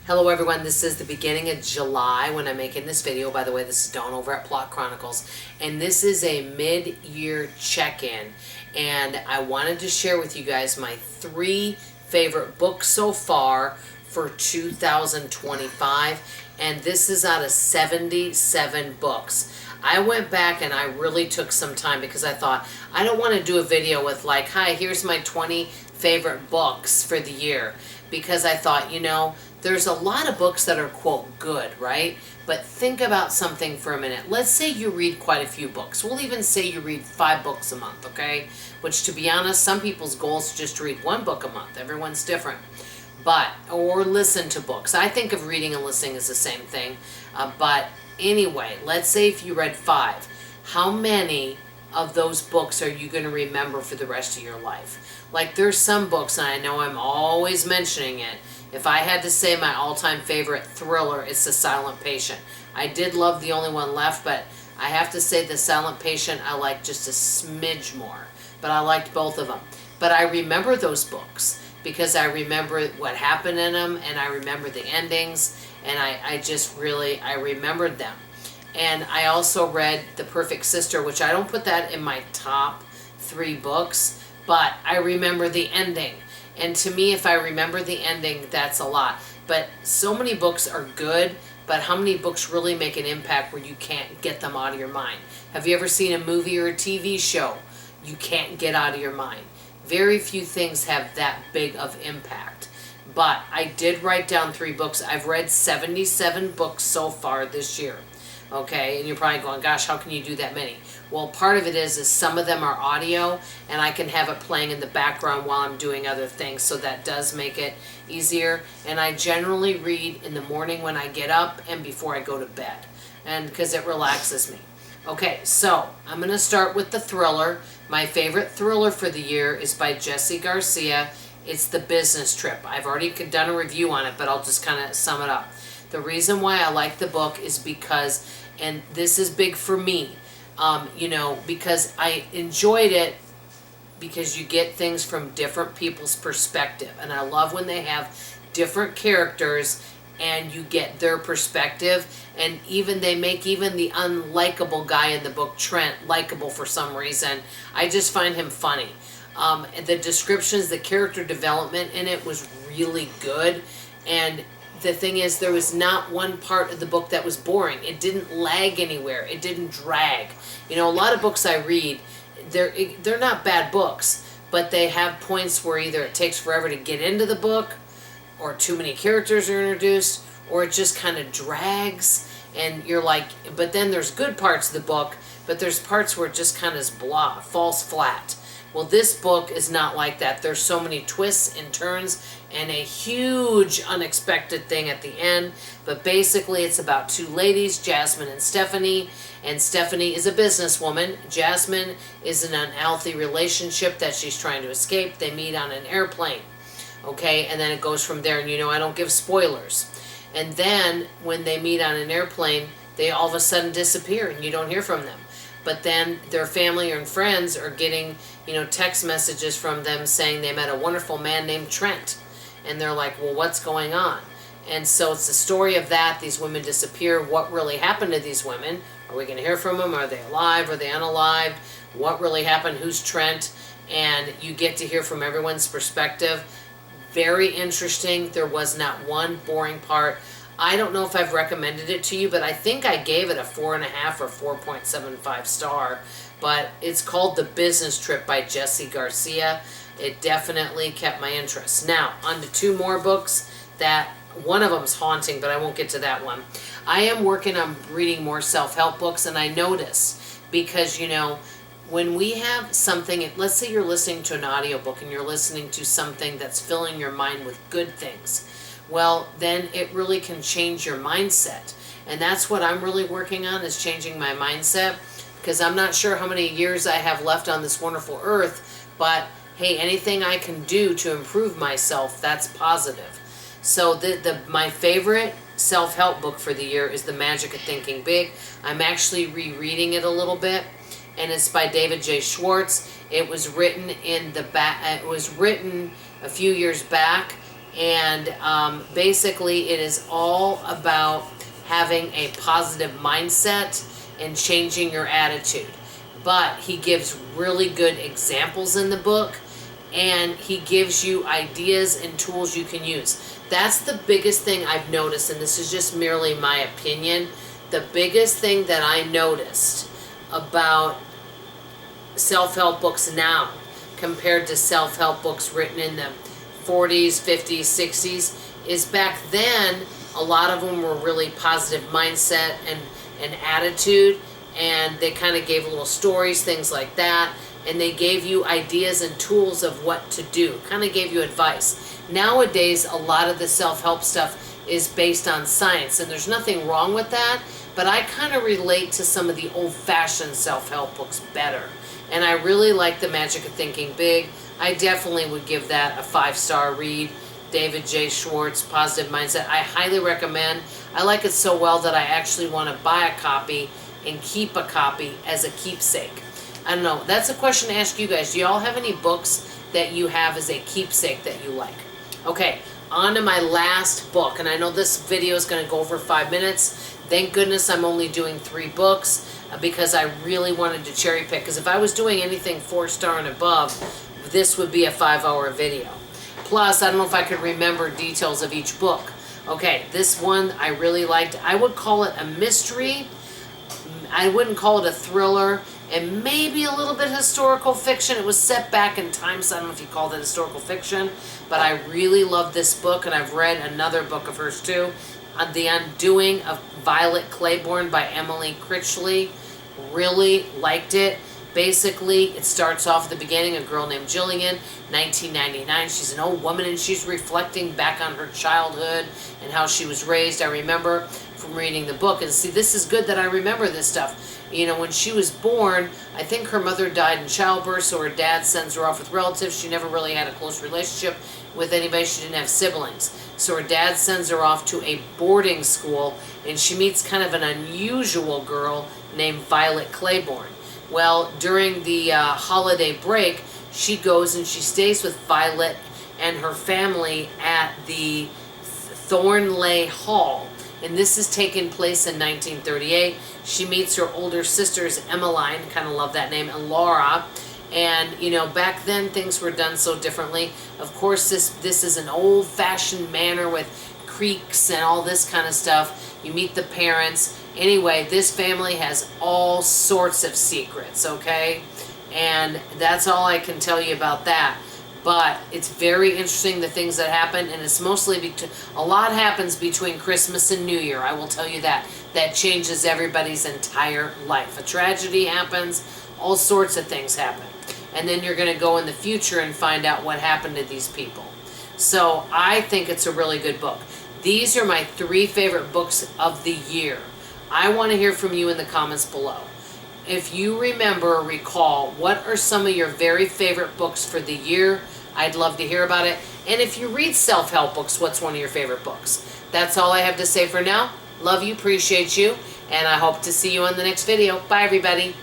Hello everyone, this is the beginning of July when I'm making this video. By the way, this is Dawn over at Plot Chronicles, and this is a mid-year check-in, and I wanted to share with you guys my 3 favorite books so far for 2025, and this is out of 77 books. I went back and I really took some time because I thought, I don't want to do a video with like, hi, here's my 20 favorite books for the year, because I thought, there's a lot of books that are, quote, good, right? But think about something for a minute. Let's say you read quite a few books. We'll even say you read 5 books a month, okay? Which, to be honest, some people's goal is just to read 1 book a month. Everyone's different. Or listen to books. I think of reading and listening as the same thing. But anyway, let's say if you read 5, how many of those books are you going to remember for the rest of your life? Like, there's some books, and I know I'm always mentioning it. If I had to say my all-time favorite thriller, it's The Silent Patient. I did love The Only One Left, but I have to say The Silent Patient I like just a smidge more. But I liked both of them. But I remember those books because I remember what happened in them, and I remember the endings, and I remembered them. And I also read The Perfect Sister, which I don't put that in my top 3 books, but I remember the ending. And to me, if I remember the ending, that's a lot. But so many books are good, but how many books really make an impact where you can't get them out of your mind? Have you ever seen a movie or a TV show you can't get out of your mind? Very few things have that big of impact. But I did write down 3 books. I've read 77 books so far this year. Okay, and you're probably going, gosh, how can you do that many? Well, part of it is some of them are audio, and I can have it playing in the background while I'm doing other things, so that does make it easier. And I generally read in the morning when I get up and before I go to bed, and because it relaxes me. Okay, so I'm going to start with the thriller. My favorite thriller for the year is by Jessie Garcia. It's The Business Trip. I've already done a review on it, but I'll just kind of sum it up. The reason why I like the book is because, and this is big for me, because I enjoyed it because you get things from different people's perspective. And I love when they have different characters and you get their perspective. And even they make even the unlikable guy in the book, Trent, likable for some reason. I just find him funny. The descriptions, the character development in it was really good. And the thing is, there was not one part of the book that was boring. It didn't lag anywhere. It didn't drag. A lot of books I read, they're not bad books, but they have points where either it takes forever to get into the book, or too many characters are introduced, or it just kind of drags, and you're like, but then there's good parts of the book, but there's parts where it just kind of is blah, falls flat. Well, this book is not like that. There's so many twists and turns and a huge unexpected thing at the end. But basically, it's about 2 ladies, Jasmine and Stephanie. And Stephanie is a businesswoman. Jasmine is in an unhealthy relationship that she's trying to escape. They meet on an airplane. Okay, and then it goes from there. And I don't give spoilers. And then when they meet on an airplane, they all of a sudden disappear and you don't hear from them. But then their family and friends are getting, text messages from them saying they met a wonderful man named Trent. And they're like, well, what's going on? And so it's the story of that. These women disappear. What really happened to these women? Are we going to hear from them? Are they alive? Are they unalived? What really happened? Who's Trent? And you get to hear from everyone's perspective. Very interesting. There was not one boring part. I don't know if I've recommended it to you, but I think I gave it a 4.5 or 4.75 star. But it's called The Business Trip by Jessie Garcia. It definitely kept my interest. Now, on to 2 more books that one of them's haunting, but I won't get to that one. I am working on reading more self-help books, and I notice because, when we have something, let's say you're listening to an audiobook and you're listening to something that's filling your mind with good things. Well, then it really can change your mindset. And that's what I'm really working on, is changing my mindset, because I'm not sure how many years I have left on this wonderful earth, but hey, anything I can do to improve myself, that's positive. So my favorite self-help book for the year is The Magic of Thinking Big. I'm actually rereading it a little bit, and it's by David J. Schwartz. It was written a few years back, And basically it is all about having a positive mindset and changing your attitude. But he gives really good examples in the book, and he gives you ideas and tools you can use. That's the biggest thing I've noticed, and this is just merely my opinion. The biggest thing that I noticed about self-help books now compared to self-help books written in the 40s, 50s, 60s is back then a lot of them were really positive mindset and attitude, and they kind of gave little stories, things like that, and they gave you ideas and tools of what to do, kind of gave you advice. Nowadays, a lot of the self-help stuff is based on science, and there's nothing wrong with that, but I kind of relate to some of the old-fashioned self-help books better. And I really like The Magic of Thinking Big. I definitely would give that a 5-star read. David J. Schwartz, Positive Mindset. I highly recommend. I like it so well that I actually want to buy a copy and keep a copy as a keepsake. I don't know. That's a question to ask you guys. Do y'all have any books that you have as a keepsake that you like? Okay, on to my last book. And I know this video is going to go over 5 minutes. Thank goodness I'm only doing 3 books because I really wanted to cherry pick. Because if I was doing anything 4-star and above, this would be a 5-hour video. Plus, I don't know if I could remember details of each book. Okay, this one I really liked. I would call it a mystery. I wouldn't call it a thriller. And maybe a little bit historical fiction. It was set back in time, so I don't know if you call that historical fiction. But I really love this book, and I've read another book of hers too. The Undoing of Violet Claiborne by Emily Critchley. Really liked it. Basically, it starts off at the beginning, a girl named Jillian, 1999. She's an old woman, and she's reflecting back on her childhood and how she was raised. I remember from reading the book, and see, this is good that I remember this stuff. You know, when she was born, I think her mother died in childbirth, so her dad sends her off with relatives. She never really had a close relationship with anybody. She didn't have siblings. So her dad sends her off to a boarding school, and she meets kind of an unusual girl named Violet Claiborne. Well, during the holiday break, she goes and she stays with Violet and her family at the Thornleigh Hall. And this is taking place in 1938. She meets her older sisters, Emmeline, kind of love that name, and Laura. And, you know, back then things were done so differently. Of course, this is an old-fashioned manor with creeks and all this kind of stuff. You meet the parents. Anyway, this family has all sorts of secrets, okay? And that's all I can tell you about that. But it's very interesting, the things that happen, and it's mostly a lot happens between Christmas and New Year, I will tell you that. That changes everybody's entire life. A tragedy happens, all sorts of things happen. And then you're going to go in the future and find out what happened to these people. So I think it's a really good book. These are my 3 favorite books of the year. I want to hear from you in the comments below. If you remember or recall, what are some of your very favorite books for the year? I'd love to hear about it. And if you read self-help books, what's one of your favorite books? That's all I have to say for now. Love you, appreciate you, and I hope to see you on the next video. Bye, everybody.